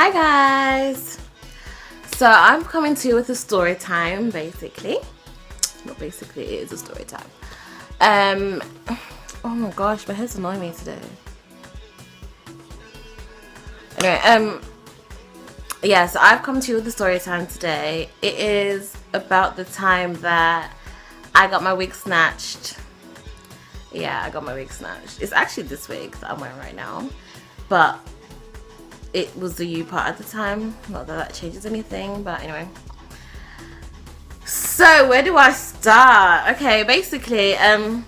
Hi guys! So I'm coming to you with a story time, basically. Not basically, it is a story time. Oh my gosh, my hair's annoying me today. Anyway, yeah, so I've come to you with a story time today. It is about the time that I got my wig snatched. Yeah, I got my wig snatched. It's actually this wig that I'm wearing right now, but it was the U part at the time. Not that that changes anything, but anyway. So where do I start? Okay, basically, it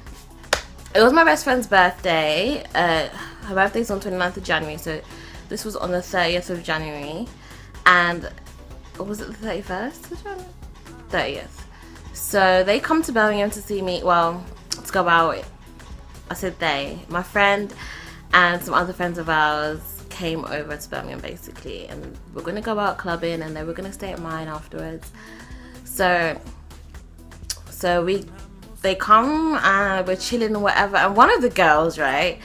was my best friend's birthday. Her birthday's on 29th of January, so this was on the 30th of January. And was it the 31st of January? 30th. So they come to Birmingham to see me, well, to go out. I said they. My friend and some other friends of ours came over to Birmingham basically, and we're gonna go out clubbing and then we're gonna stay at mine afterwards. So they come and we're chilling or whatever, and one of the girls, right,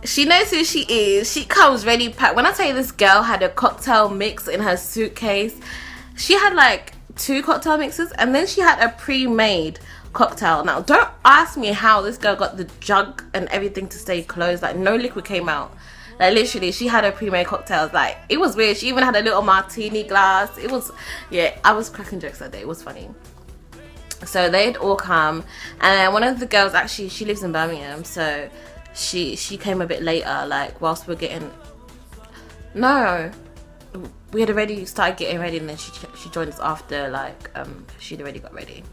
she knows who she is. She comes ready packed. When I tell you this girl had a cocktail mix in her suitcase, she had like 2 cocktail mixes and then she had a pre-made cocktail. Now don't ask me how this girl got the jug and everything to stay closed. Like no liquid came out. Like literally she had her pre-made cocktails. Like it was weird. She even had a little martini glass. It was, yeah, I was cracking jokes that day. It was funny. So they'd all come, and one of the girls, actually she lives in Birmingham, so she came a bit later, like whilst we're getting, no, we had already started getting ready, and then she joined us after, like she'd already got ready.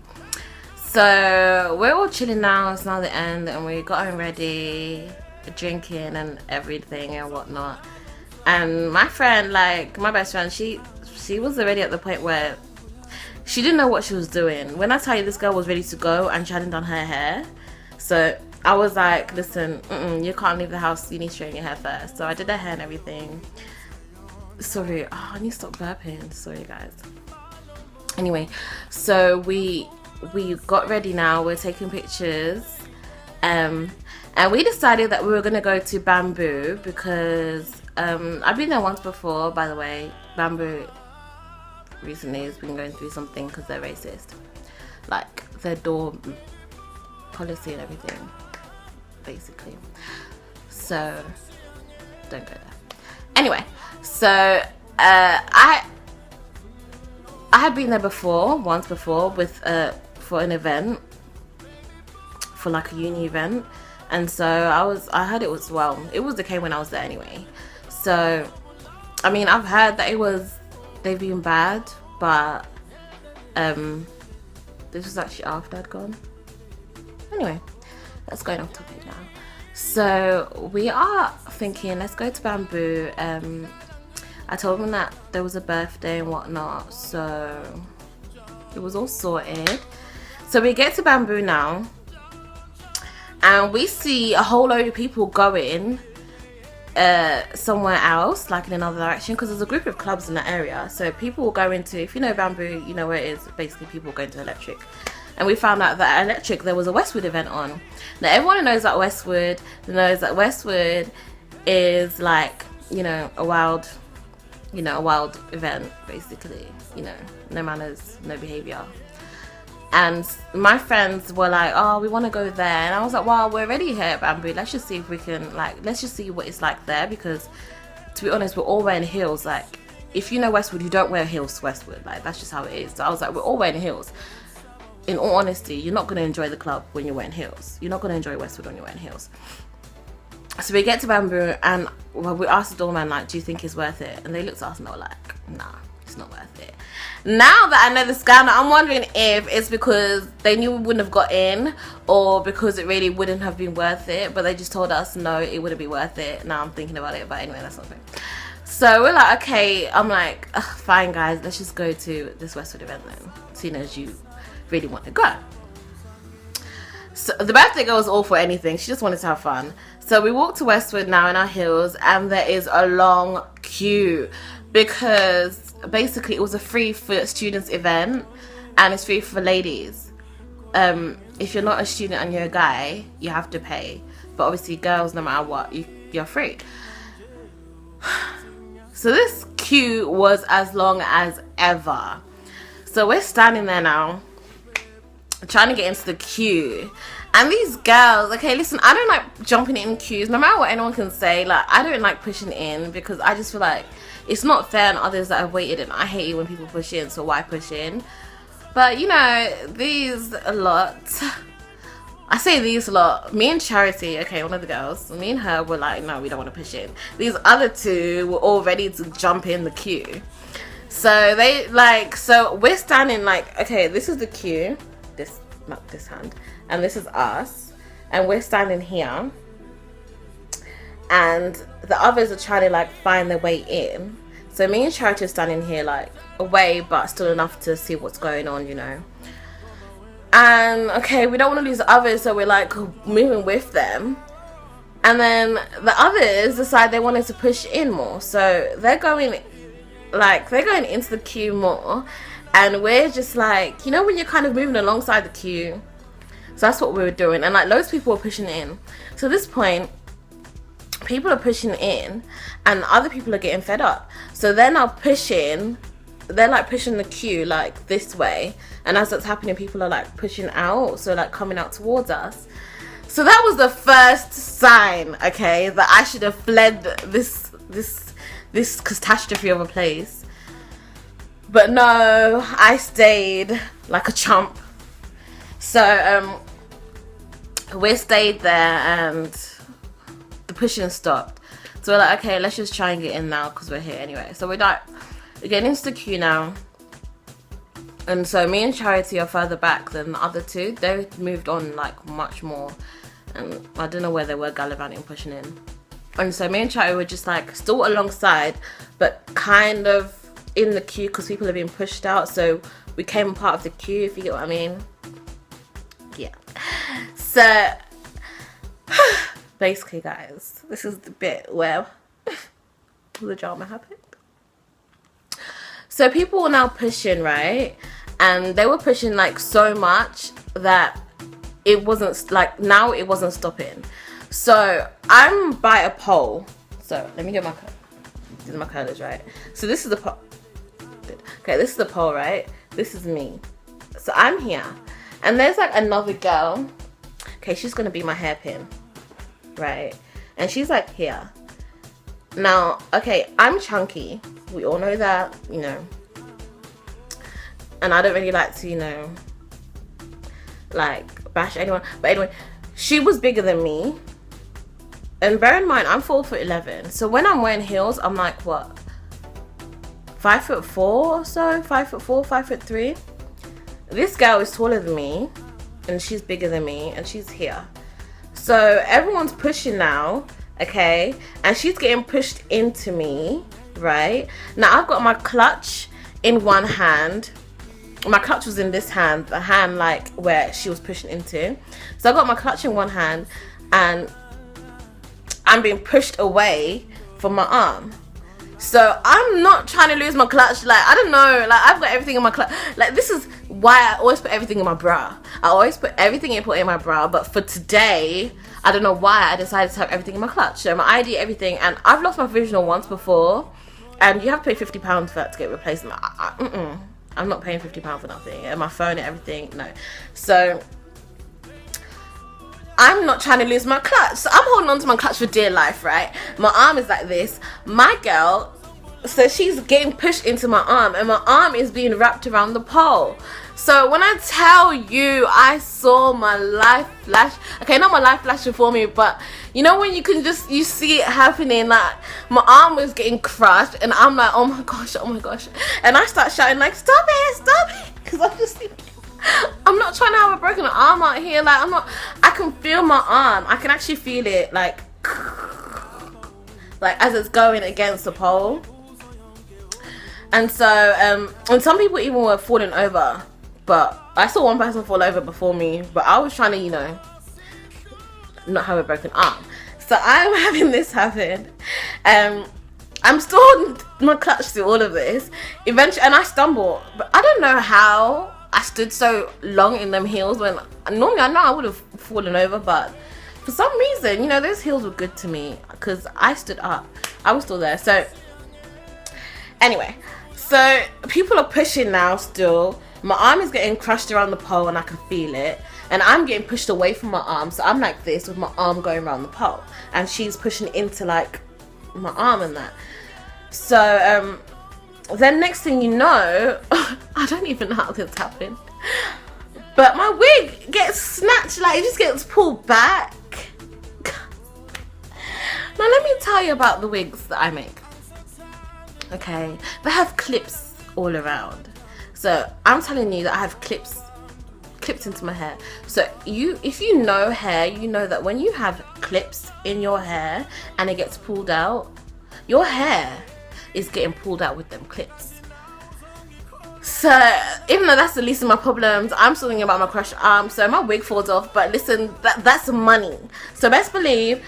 So we're all chilling now. It's now the end, and we got home ready, drinking and everything and whatnot. And my friend, like my best friend, she was already at the point where she didn't know what she was doing. When I tell you, this girl was ready to go and she hadn't done her hair. So I was like, listen, you can't leave the house, you need to straighten your hair first. So I did her hair and everything. Sorry, I need to stop burping. Sorry guys. Anyway, so we got ready now, we're taking pictures. And we decided that we were gonna go to Bamboo because I've been there once before, by the way. Bamboo recently has been going through something because they're racist, like their door policy and everything, basically. So don't go there. Anyway, so I had been there once before with for an event, for like a uni event, and so I heard it was, well, it was okay when I was there anyway. So I mean, I've heard that they've been bad, but this was actually after I'd gone. Anyway, that's going off topic now. So we are thinking, let's go to Bamboo. I told them that there was a birthday and whatnot, so it was all sorted. So we get to Bamboo now, and we see a whole load of people going somewhere else, like in another direction, because there's a group of clubs in that area. So people will go into, if you know Bamboo, you know where it is. Basically people going to Electric, and we found out that at Electric there was a Westwood event on. Now everyone knows that Westwood is like, a wild event, basically, no manners, no behavior. And my friends were like, oh, we want to go there. And I was like, well, we're already here at Bamboo. Let's just see if we can, let's just see what it's like there. Because, to be honest, we're all wearing heels. Like, if you know Westwood, you don't wear heels to Westwood. Like, that's just how it is. So I was like, we're all wearing heels. In all honesty, you're not going to enjoy the club when you're wearing heels. You're not going to enjoy Westwood when you're wearing heels. So we get to Bamboo, and we asked the doorman, like, do you think it's worth it? And they looked at us and they were like, nah, it's not worth it. Now that I know the scandal, I'm wondering if it's because they knew we wouldn't have got in, or because it really wouldn't have been worth it, but they just told us no, it wouldn't be worth it. Now I'm thinking about it, but anyway, that's not fair. So we're like, okay, I'm like, fine guys, let's just go to this Westwood event then, seeing as you really want to go. So the birthday girl was all for anything. She just wanted to have fun. So we walk to Westwood now in our heels, and there is a long queue because basically it was a free for students event, and it's free for ladies. If you're not a student and you're a guy, you have to pay, but obviously girls, no matter what, you're free. So this queue was as long as ever. So we're standing there now, trying to get into the queue. And these girls, okay, listen, I don't like jumping in queues, no matter what anyone can say. Like, I don't like pushing in because I just feel like it's not fair on others that have waited, and I hate it when people push in, so why push in? But, you know, these a lot. I say these a lot. Me and Charity, okay, one of the girls, me and her were like, no, we don't want to push in. These other two were all ready to jump in the queue. So they like, so we're standing like, okay, this is the queue, not this hand, and this is us, and we're standing here, and the others are trying to like find their way in. So me and Charity are standing here like away, but still enough to see what's going on, you know. And okay, we don't want to lose the others, so we're like moving with them. And then the others decide they wanted to push in more, so they're going into the queue more, and we're just like, you know, when you're kind of moving alongside the queue. So that's what we were doing, and like loads of people were pushing in. So at this point, people are pushing in, and other people are getting fed up. So they're now pushing. They're like pushing the queue like this way, and as that's happening, people are like pushing out, so like coming out towards us. So that was the first sign, okay, that I should have fled this catastrophe of a place. But no, I stayed like a chump. So we stayed there, and the pushing stopped. So we're like, okay, let's just try and get in now because we're here anyway. So we're getting into the queue now. And so me and Charity are further back than the other two. They moved on like much more, and I don't know where they were gallivanting, pushing in. And so me and Charity were just like still alongside, but kind of in the queue because people are being pushed out. So we came part of the queue, if you get what I mean. Yeah. So basically, guys, this is the bit where the drama happened. So people were now pushing, right? And they were pushing like so much that it wasn't like, now it wasn't stopping. So I'm by a pole. So let me get these are my colors, right? So this is the pole. Okay, this is the pole, right? This is me. So I'm here, and there's like another girl. Okay, she's gonna be my hairpin, right? And she's like here. Now, okay, I'm chunky. We all know that, you know. And I don't really like to, you know, like bash anyone. But anyway, she was bigger than me. And bear in mind, I'm 4'11". So when I'm wearing heels, I'm like, what? 5'4" or so? 5'4", 5'3". This girl is taller than me, and she's bigger than me, and she's here. So everyone's pushing now, okay? And she's getting pushed into me, right? Now I've got my clutch in one hand. My clutch was in this hand, the hand like where she was pushing into. So I got my clutch in one hand, and I'm being pushed away from my arm. So I'm not trying to lose my clutch. Like, I don't know, like I've got everything in my clutch. Like, this is why I always put everything in my bra. I always put everything in my bra. But for today, I don't know why I decided to have everything in my clutch. So my ID, everything. And I've lost my provisional once before, and you have to pay £50 for that to get replaced. I'm not paying £50 for nothing. And my phone and everything, no. So I'm not trying to lose my clutch. So I'm holding on to my clutch for dear life, right? My arm is like this. My girl, so she's getting pushed into my arm, and my arm is being wrapped around the pole. So when I tell you, I saw my life flash. Okay, not my life flash before me, but you know when you can just, you see it happening, like my arm was getting crushed, and I'm like, oh my gosh, oh my gosh. And I start shouting like, stop it, because I'm just thinking, I'm not trying to have a broken arm out here. Like, I can feel my arm. I can actually feel it like as it's going against the pole. And so, and some people even were falling over, but I saw one person fall over before me, but I was trying to, you know, not have a broken arm. So I'm having this happen. I'm still holding my clutch through all of this. Eventually, and I stumble, but I don't know how I stood so long in them heels when normally I know I would have fallen over, but for some reason, you know, those heels were good to me because I stood up. I was still there. So Anyway, so people are pushing now still. My arm is getting crushed around the pole and I can feel it. And I'm getting pushed away from my arm. So I'm like this with my arm going around the pole. And she's pushing into like my arm and that. So then next thing you know, I don't even know how this happened. But my wig gets snatched, like it just gets pulled back. Now let me tell you about the wigs that I make. Okay, they have clips all around. So I'm telling you that I have clips into my hair. So if you know hair, you know that when you have clips in your hair and it gets pulled out, your hair is getting pulled out with them clips. So even though that's the least of my problems, I'm still thinking about my crushed arm. So my wig falls off, but listen, that's money. So best believe,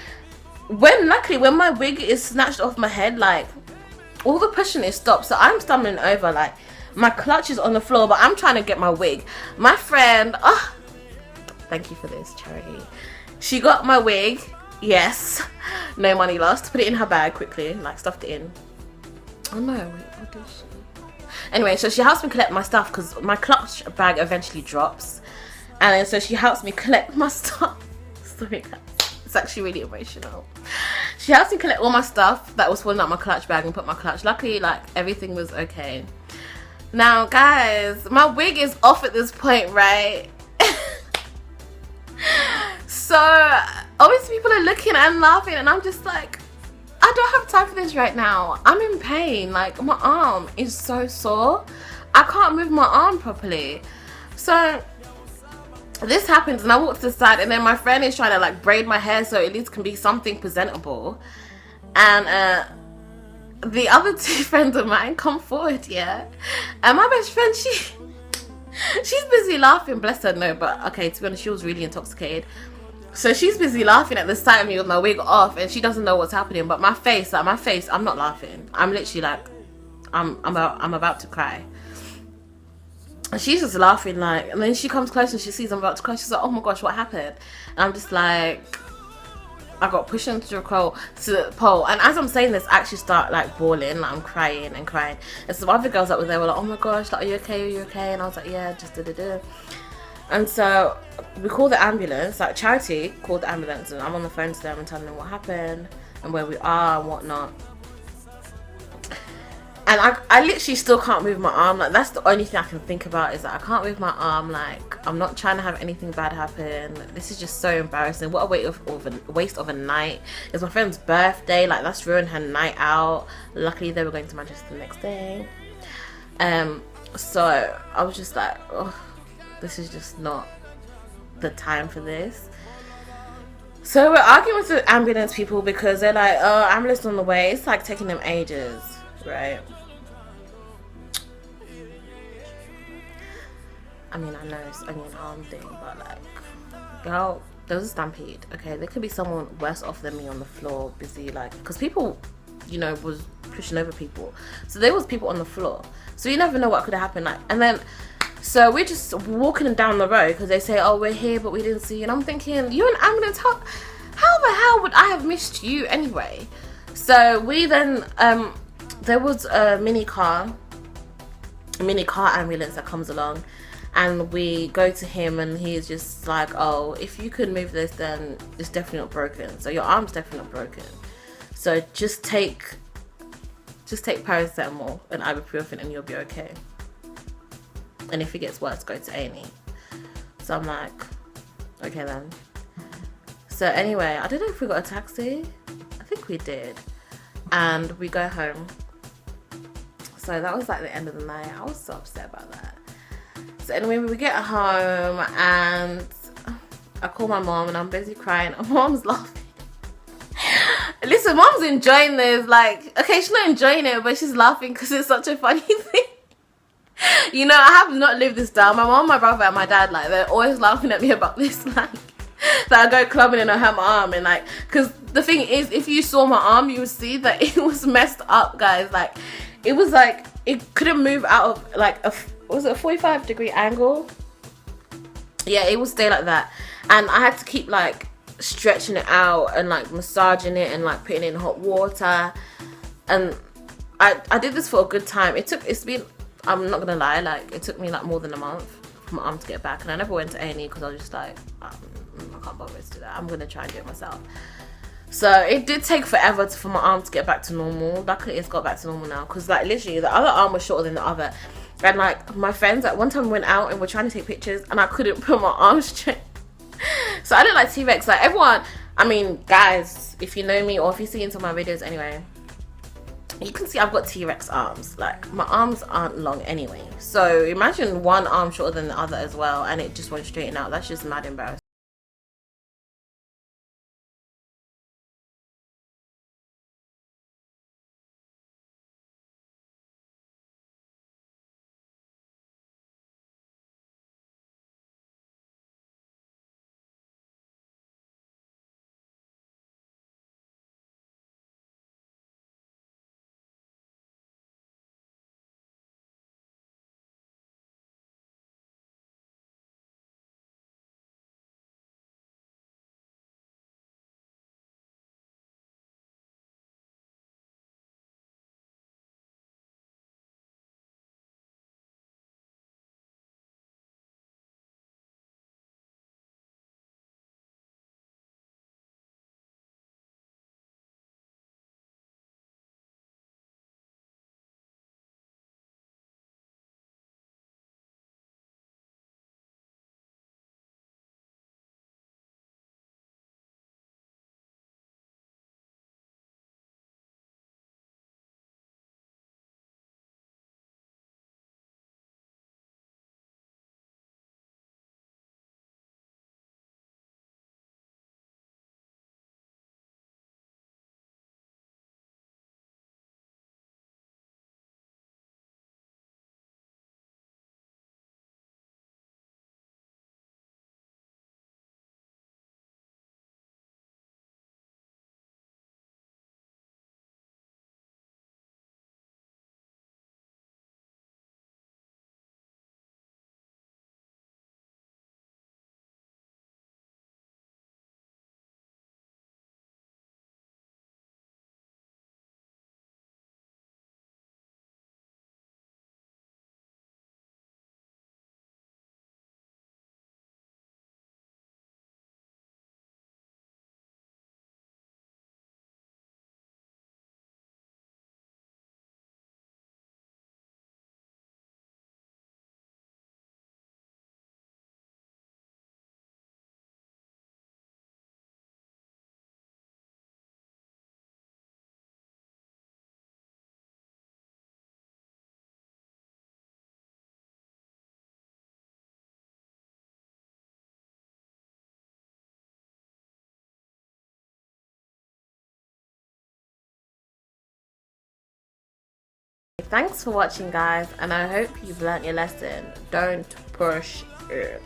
luckily when my wig is snatched off my head, like all the pushing is stopped. So I'm stumbling over, like my clutch is on the floor, but I'm trying to get my wig. My friend, thank you for this, Charity. She got my wig. Yes, no money lost. Put it in her bag quickly, like stuffed it in. Oh no, wait, what did she? Anyway, so she helps me collect my stuff because my clutch bag eventually drops. And then so she helps me collect my stuff. Sorry guys, it's actually really emotional. She helps me collect all my stuff that was falling out my clutch bag and put my clutch. Luckily, like everything was okay. Now guys, my wig is off at this point, right? So obviously people are looking and laughing and I'm just like, I don't have time for this right now. I'm in pain. Like my arm is so sore. I can't move my arm properly. So this happens and I walk to the side and then my friend is trying to like braid my hair so at least can be something presentable. And the other two friends of mine come forward, yeah. And my best friend, she's busy laughing, bless her. No, but okay, to be honest, she was really intoxicated. So she's busy laughing at the sight of me with my wig off and she doesn't know what's happening. But my face, I'm not laughing. I'm literally like, I'm about to cry. And she's just laughing like, and then she comes close and she sees I'm about to cry. She's like, oh my gosh, what happened? And I'm just like, I got pushed into the pole. And as I'm saying this, I actually start like bawling, like I'm crying and crying. And some other girls that were there were like, oh my gosh, like, are you okay? Are you okay? And I was like, yeah, just da-da-da. And so we called the ambulance, like Charity called the ambulance and I'm on the phone to them and telling them what happened and where we are and whatnot. And I literally still can't move my arm. Like that's the only thing I can think about is that I can't move my arm. Like I'm not trying to have anything bad happen. This is just so embarrassing. What a waste of a night. It's my friend's birthday. Like that's ruined her night out. Luckily they were going to Manchester the next day. So I was just like, oh, this is just not the time for this. So we're arguing with the ambulance people because they're like, oh, ambulance on the way. It's like taking them ages, right? I mean, I know it's only an arm thing, but like, girl, there was a stampede, okay? There could be someone worse off than me on the floor, busy, like, because people, you know, was pushing over people. So there was people on the floor. So you never know what could have happened, like, and then, so we're just walking down the road because they say, oh, we're here, but we didn't see you. And I'm thinking, you're an ambulance, how the hell would I have missed you anyway? So we then, there was a mini car ambulance that comes along. And we go to him and he's just like, oh, if you could move this, then it's definitely not broken. So your arm's definitely not broken. So just take paracetamol and ibuprofen and you'll be okay. And if it gets worse, go to A&E. So I'm like, okay then. So anyway, I don't know if we got a taxi. I think we did. And we go home. So that was like the end of the night. I was so upset about that. So anyway, we get home and I call my mom and I'm busy crying. My mom's laughing. Listen, mom's enjoying this. Like, okay, she's not enjoying it, but she's laughing because it's such a funny thing. You know, I have not lived this down. My mom, my brother, and my dad, like, they're always laughing at me about this, like, that I go clubbing and I hurt my arm. And like, because the thing is, if you saw my arm, you would see that it was messed up, guys. Like, it was like, it couldn't move out of like was it a 45-degree angle? Yeah, it would stay like that. And I had to keep like stretching it out and like massaging it and like putting it in hot water. And I did this for a good time. It's been, I'm not gonna lie, like it took me like more than a month for my arm to get back, and I never went to A&E because I was just like, I can't bother to do that. I'm gonna try and do it myself. So it did take forever for my arm to get back to normal. Luckily it's got back to normal now, because like literally the other arm was shorter than the other, and like my friends at one time we went out and we're trying to take pictures and I couldn't put my arm straight. So I look like T-Rex. Like everyone, I mean guys, if you know me or if you see into my videos anyway, you can see I've got T-Rex arms. Like my arms aren't long anyway, so imagine one arm shorter than the other as well and it just won't straighten out. That's just mad embarrassing. Thanks for watching guys, and I hope you've learnt your lesson. Don't push it.